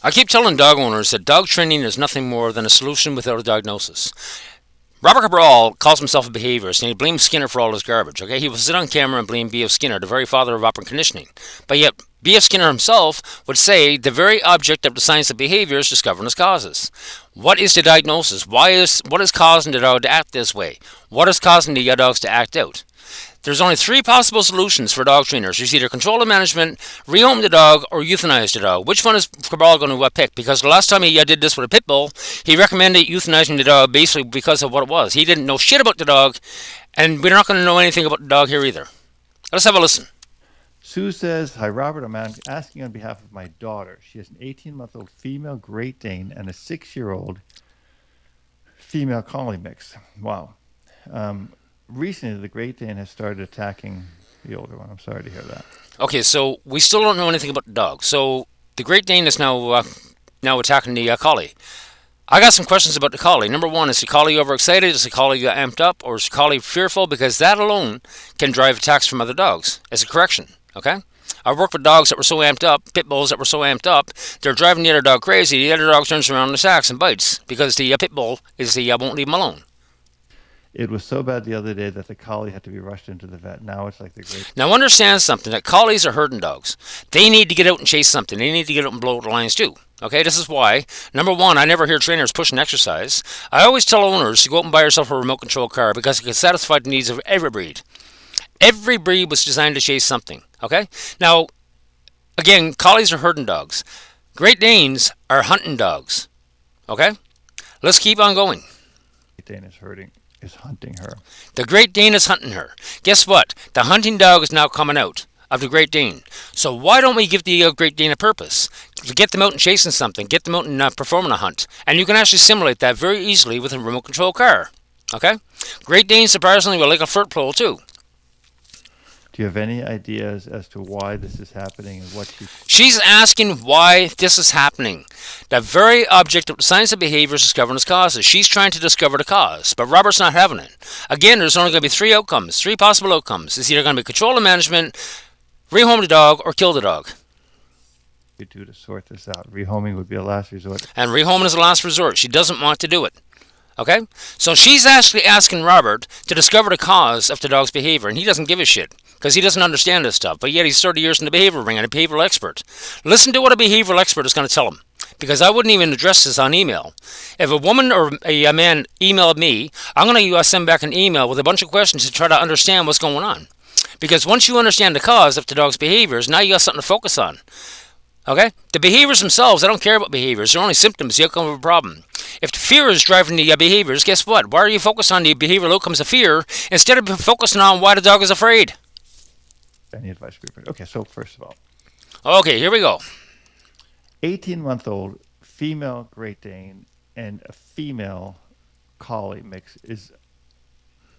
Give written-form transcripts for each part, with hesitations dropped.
I keep telling dog owners that dog training is nothing more than a solution without a diagnosis. Robert Cabral calls himself a behaviourist and he blames Skinner for all his garbage. Okay, he will sit on camera and blame B.F. Skinner, the very father of operant conditioning. But yet, B.F. Skinner himself would say the very object of the science of behaviour is discovering its causes. What is the diagnosis? What is causing the dog to act this way? What is causing the dogs to act out? There's only three possible solutions for dog trainers. There's either control and management, rehome the dog, or euthanize the dog. Which one is Cabral going to pick? Because the last time he did this with a pit bull, he recommended euthanizing the dog basically because of what it was. He didn't know shit about the dog, and we're not going to know anything about the dog here either. Let's have a listen. Sue says, "Hi, Robert. I'm asking on behalf of my daughter. She has an 18-month-old female Great Dane and a 6-year-old female collie mix." Wow. Recently, the Great Dane has started attacking the older one. I'm sorry to hear that. Okay, so we still don't know anything about the dog. So the Great Dane is now attacking the collie. I got some questions about the collie. Number one, is the collie overexcited? Is the collie amped up? Or is the collie fearful? Because that alone can drive attacks from other dogs. As a correction, okay? I've worked with dogs that were so amped up, pit bulls that were so amped up, they're driving the other dog crazy. The other dog turns around and attacks and bites because the pit bull won't leave him alone. It was so bad the other day that the collie had to be rushed into the vet. Now it's like the Great. Now understand something, that collies are herding dogs. They need to get out and chase something. They need to get out and blow out the lines too. Okay, this is why. Number one, I never hear trainers pushing exercise. I always tell owners to go out and buy yourself a remote control car because it can satisfy the needs of every breed. Every breed was designed to chase something. Okay? Now, again, collies are herding dogs. Great Danes are hunting dogs. Okay? Let's keep on going. Great Dane is hunting her. The Great Dane is hunting her. Guess what? The hunting dog is now coming out of the Great Dane. So why don't we give the Great Dane a purpose? Get them out and chasing something. Get them out and performing a hunt. And you can actually simulate that very easily with a remote control car. Okay? Great Danes surprisingly will like a flirt pole too. Do you have any ideas as to why this is happening and what She's asking why this is happening. The very object of the science of behaviour is discovering its causes. She's trying to discover the cause, but Robert's not having it. Again, there's only going to be three possible outcomes. It's either going to be control and management, rehome the dog, or kill the dog. you do to sort this out? Rehoming would be a last resort. And rehoming is a last resort. She doesn't want to do it. Okay? So she's actually asking Robert to discover the cause of the dog's behavior, and he doesn't give a shit because he doesn't understand this stuff. But yet he's 30 years in the behavior ring and a behavioral expert. Listen to what a behavioral expert is going to tell him, because I wouldn't even address this on email. If a woman or a man emailed me, I'm going to send back an email with a bunch of questions to try to understand what's going on. Because once you understand the cause of the dog's behaviors, now you got something to focus on. Okay? The behaviors themselves, I don't care about behaviors. They're only symptoms, the outcome of a problem. If the fear is driving the behaviors, guess what? Why are you focused on the behavioral outcomes of fear instead of focusing on why the dog is afraid? Any advice for you? Okay, so first of all. Okay, here we go. 18-month-old female Great Dane and a female collie mix is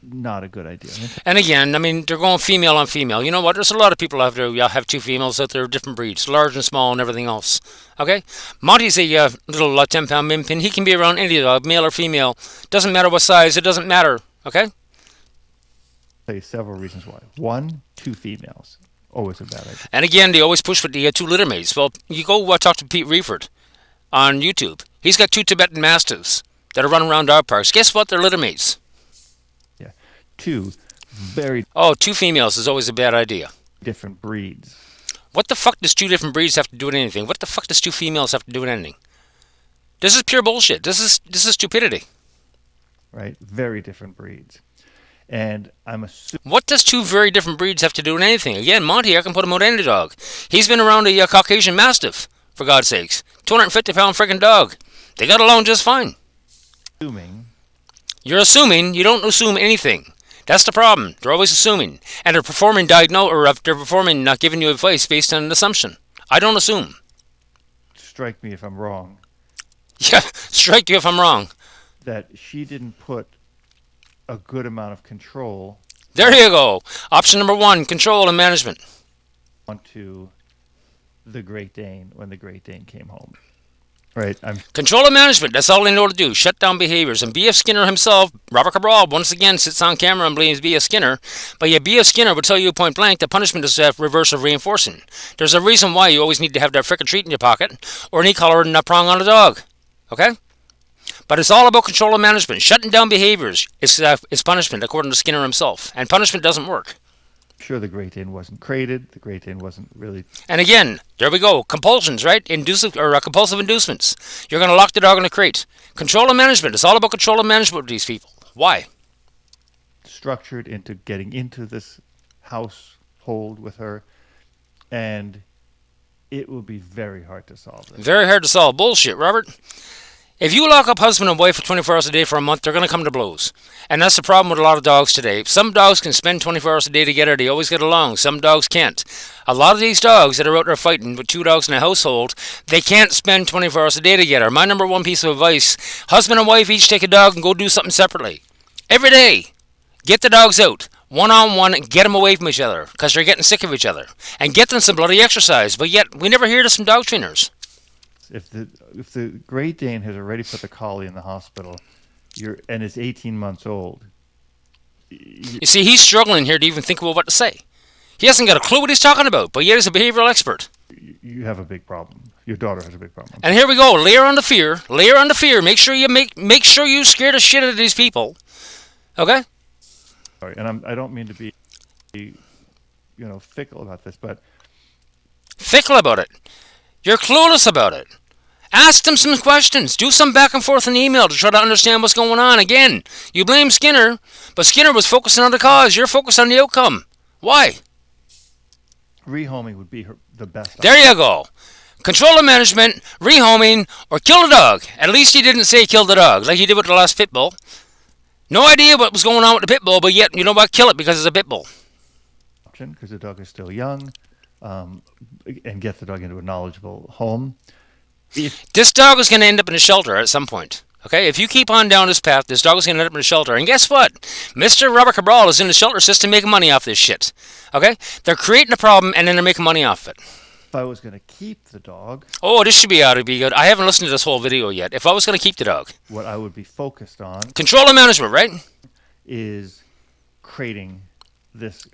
not a good idea. And again, I mean, they're going female on female. You know what? There's a lot of people out there who have two females out there, different breeds, large and small and everything else. Okay? Monty's a little 10-pound min pin. He can be around any dog, male or female. Doesn't matter what size. It doesn't matter. Okay? I'll tell you several reasons why. One, two females. Always a bad idea. And again, they always push with the two litter mates. Well, you go talk to Pete Reifert on YouTube. He's got two Tibetan Mastiffs that are running around dog parks. Guess what? They're litter mates. Yeah. Two very two females is always a bad idea. different breeds. What the fuck does two different breeds have to do with anything? What the fuck does two females have to do with anything? This is pure bullshit. This is stupidity. Right? Very different breeds. And I'm assuming... What does two very different breeds have to do with anything? Again, Monty, I can put him on any dog. He's been around a Caucasian Mastiff, for God's sakes. 250-pound freaking dog. They got along just fine. You're assuming. You don't assume anything. That's the problem. They're always assuming. And they're performing not giving you advice based on an assumption. I don't assume. Strike me if I'm wrong. Yeah, strike you if I'm wrong. That she didn't put a good amount of control. There you go. Option number one, control and management. Onto the Great Dane when the Great Dane came home. Right. Control and management, that's all they know to do. Shut down behaviors. And B.F. Skinner himself, Robert Cabral, once again sits on camera and blames B.F. Skinner. But yet B.F. Skinner would tell you point blank that punishment is a reverse of reinforcing. There's a reason why you always need to have that frickin' treat in your pocket or an e-collar and a prong on a dog. Okay? But it's all about control and management. Shutting down behaviors is punishment, according to Skinner himself. And punishment doesn't work. Sure, the Great Dane wasn't crated. The Great Dane wasn't really. And again, there we go. Compulsions, right? Compulsive inducements. You're going to lock the dog in a crate. Control and management. It's all about control and management with these people. Why? Structured into getting into this household with her, and it will be very hard to solve this. Very hard to solve. Bullshit, Robert. If you lock up husband and wife for 24 hours a day for a month, they're going to come to blows. And that's the problem with a lot of dogs today. Some dogs can spend 24 hours a day together. They always get along. Some dogs can't. A lot of these dogs that are out there fighting with two dogs in a household, they can't spend 24 hours a day together. My number one piece of advice, husband and wife each take a dog and go do something separately. Every day, get the dogs out. One-on-one and get them away from each other because they're getting sick of each other. And get them some bloody exercise. But yet, we never hear this from dog trainers. If the Great Dane has already put the collie in the hospital, and is 18 months old. You see, he's struggling here to even think about what to say. He hasn't got a clue what he's talking about, but yet he's a behavioral expert. You have a big problem. Your daughter has a big problem. And here we go. Layer on the fear. Layer on the fear. Make sure you scare the shit out of these people. Okay? Sorry, and I don't mean to be, fickle about this, but fickle about it. You're clueless about it. Ask them some questions. Do some back and forth in email to try to understand what's going on. Again, you blame Skinner, but Skinner was focusing on the cause. You're focused on the outcome. Why? Rehoming would be the best. There you go. Control and management, rehoming, or kill the dog. At least he didn't say kill the dog like he did with the last pit bull. No idea what was going on with the pit bull, but yet, you know what? Kill it because it's a pit bull. Because the dog is still young. And get the dog into a knowledgeable home. This dog is going to end up in a shelter at some point. Okay, if you keep on down this path, this dog is going to end up in a shelter. And guess what? Mr. Robert Cabral is in the shelter system making money off this shit. Okay, they're creating a problem and then they're making money off it. If I was going to keep the dog, this should be out to be good. I haven't listened to this whole video yet. If I was going to keep the dog, what I would be focused on, control and management, right? Is creating this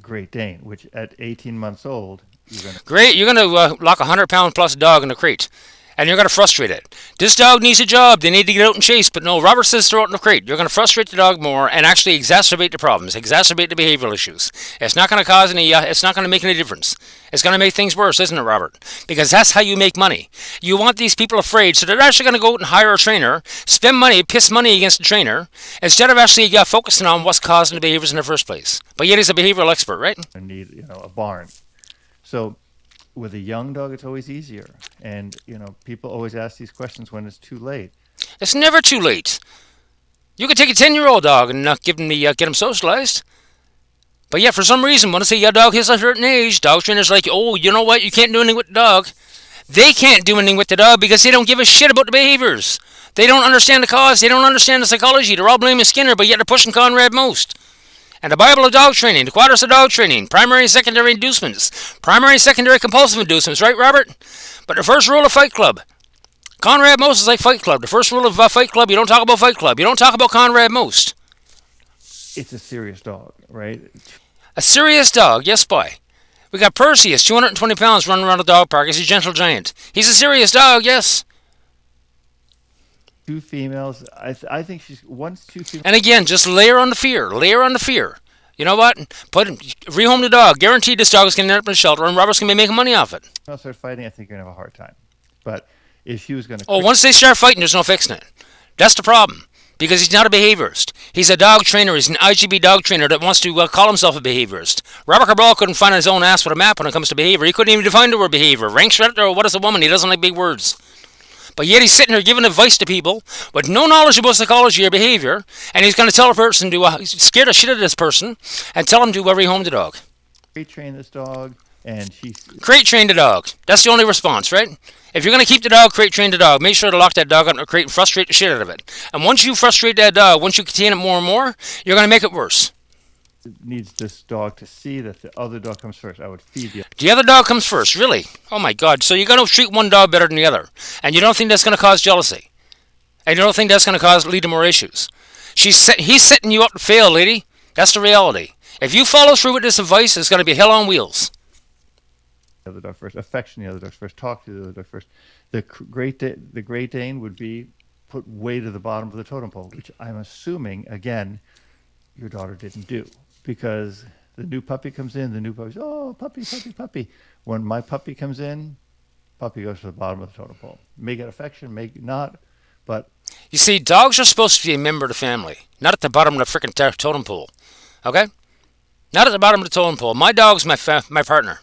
Great Dane, which at 18 months old. You're going to lock a 100-pound plus dog in a crate, and you're going to frustrate it. This dog needs a job. They need to get out and chase, but no, Robert says throw it in the crate. You're going to frustrate the dog more and actually exacerbate the problems, exacerbate the behavioral issues. It's not going to cause any. It's not going to make any difference. It's going to make things worse, isn't it, Robert? Because that's how you make money. You want these people afraid, so they're actually going to go out and hire a trainer, spend money, piss money against the trainer, instead of actually focusing on what's causing the behaviors in the first place. But yet he's a behavioral expert, right? I need a barn. So with a young dog, it's always easier. And, people always ask these questions when it's too late. It's never too late. You could take a 10-year-old dog and get him socialized. But yeah, for some reason, when I say your dog hits a certain age, dog trainers are like, oh, you know what? You can't do anything with the dog. They can't do anything with the dog because they don't give a shit about the behaviors. They don't understand the cause. They don't understand the psychology. They're all blaming Skinner, but yet they're pushing Konrad most. And the Bible of dog training, the quadrants of dog training, primary and secondary inducements, primary and secondary compulsive inducements, right, Robert? But the first rule of Fight Club, Konrad Most is like Fight Club. The first rule of Fight Club, you don't talk about Fight Club. You don't talk about Konrad Most. It's a serious dog, right? A serious dog, yes, boy. We got Perseus, 220 pounds, running around a dog park. He's a gentle giant. He's a serious dog, yes. 2 females. I think she's once 2 females. And again, just layer on the fear. Layer on the fear. You know what? Rehome the dog. Guaranteed this dog is going to end up in a shelter, and Robert's going to be making money off it. If they start fighting, I think you're going to have a hard time. But if she was going to... once they start fighting, there's no fixing it. That's the problem. Because he's not a behaviorist. He's a dog trainer. He's an IGB dog trainer that wants to call himself a behaviorist. Robert Cabral couldn't find his own ass with a map when it comes to behavior. He couldn't even define the word behavior. Ranks right there. What is a woman? He doesn't like big words. But yet he's sitting here giving advice to people with no knowledge about psychology or behavior, and he's going to tell a person to scare the shit out of this person and tell him to rehome the dog. Crate train this dog, and crate train the dog. That's the only response, right? If you're going to keep the dog, crate train the dog. Make sure to lock that dog up in a crate and frustrate the shit out of it. And once you frustrate that dog, once you contain it more and more, you're going to make it worse. needs this dog to see that the other dog comes first. I would feed the The other dog comes first, really? Oh my God! So you're going to treat one dog better than the other, and you don't think that's going to cause jealousy, and you don't think that's going to cause lead to more issues. He's setting you up to fail, lady. That's the reality. If you follow through with this advice, it's going to be hell on wheels. other dog first, affection the other dog first, talk to the other dog first. The Great Dane would be put way to the bottom of the totem pole, which I'm assuming again your daughter didn't do because the new puppy comes in, the new puppy's oh puppy puppy puppy. When my puppy comes in, puppy goes to the bottom of the totem pole. May get affection, may not, but You see, dogs are supposed to be a member of the family, not at the bottom of the freaking totem pole. Okay? Not at the bottom of the totem pole. My dog's my partner.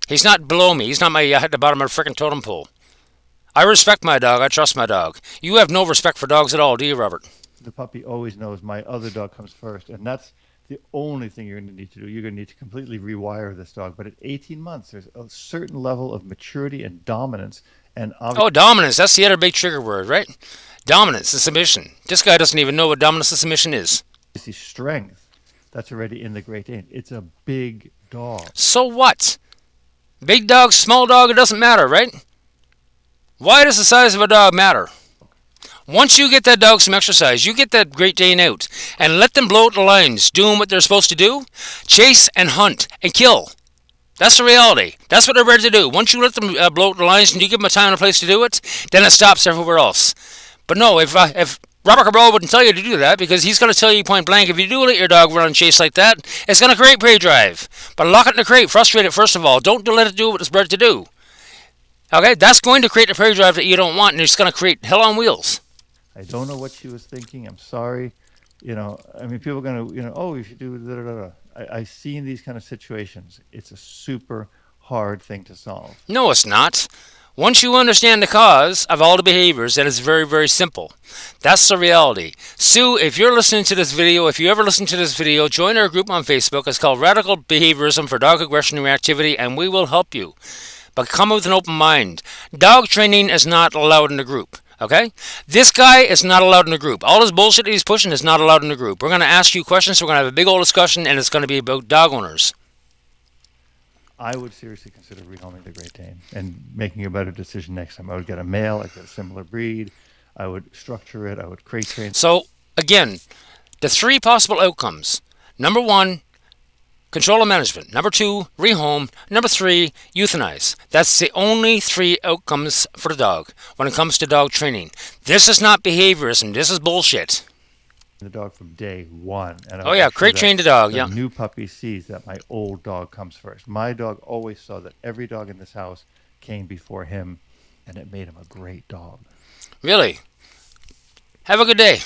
He's not below me. He's not my at the bottom of the freaking totem pole. I respect my dog. I trust my dog. You have no respect for dogs at all, do you, Robert? the puppy always knows my other dog comes first, and that's the only thing you're going to need to do. You're going to need to completely rewire this dog. But at 18 months, there's a certain level of maturity and dominance, and Oh, dominance. That's the other big trigger word, right? Dominance and submission. This guy doesn't even know what dominance and submission is. obviously strength that's already in the Great Dane. It's a big dog. So what? Big dog, small dog, it doesn't matter, right? Why does the size of a dog matter? Once you get that dog some exercise, you get that Great Dane out and let them blow out the lines, doing what they're supposed to do, chase and hunt and kill. That's the reality. That's what they're bred to do. Once you let them blow out the lines and you give them a time and a place to do it, then it stops everywhere else. But no, if Robert Cabral wouldn't tell you to do that because he's going to tell you point blank, if you do let your dog run and chase like that, it's going to create prey drive. But lock it in the crate, frustrate it first of all. Don't let it do what it's bred to do. Okay, that's going to create the prey drive that you don't want, and it's going to create hell on wheels. I don't know what she was thinking. I'm sorry. I mean, people are going to, oh, you should do da da da. I've seen these kind of situations. It's a super hard thing to solve. No, it's not. Once you understand the cause of all the behaviors, then it's very, very simple. That's the reality. Sue, if you're listening to this video, if you ever listen to this video, join our group on Facebook. It's called Radical Behaviorism for Dog Aggression and Reactivity, and we will help you. But come with an open mind. Dog training is not allowed in the group. Okay? This guy is not allowed in the group. All this bullshit that he's pushing is not allowed in the group. We're going to ask you questions. We're going to have a big old discussion, and it's going to be about dog owners. I would seriously consider rehoming the Great Dane and making a better decision next time. I would get a male, I'd get a similar breed. I would structure it. I would crate train. So, again, the three possible outcomes. Number one, control and management. Number two, rehome. Number three, euthanize. That's the only three outcomes for the dog when it comes to dog training. This is not behaviorism. This is bullshit. The dog from day one. And I Oh would yeah, make sure crate that train the dog. the Yeah. new puppy sees that my old dog comes first. My dog always saw that every dog in this house came before him, and it made him a great dog. Really. Have a good day.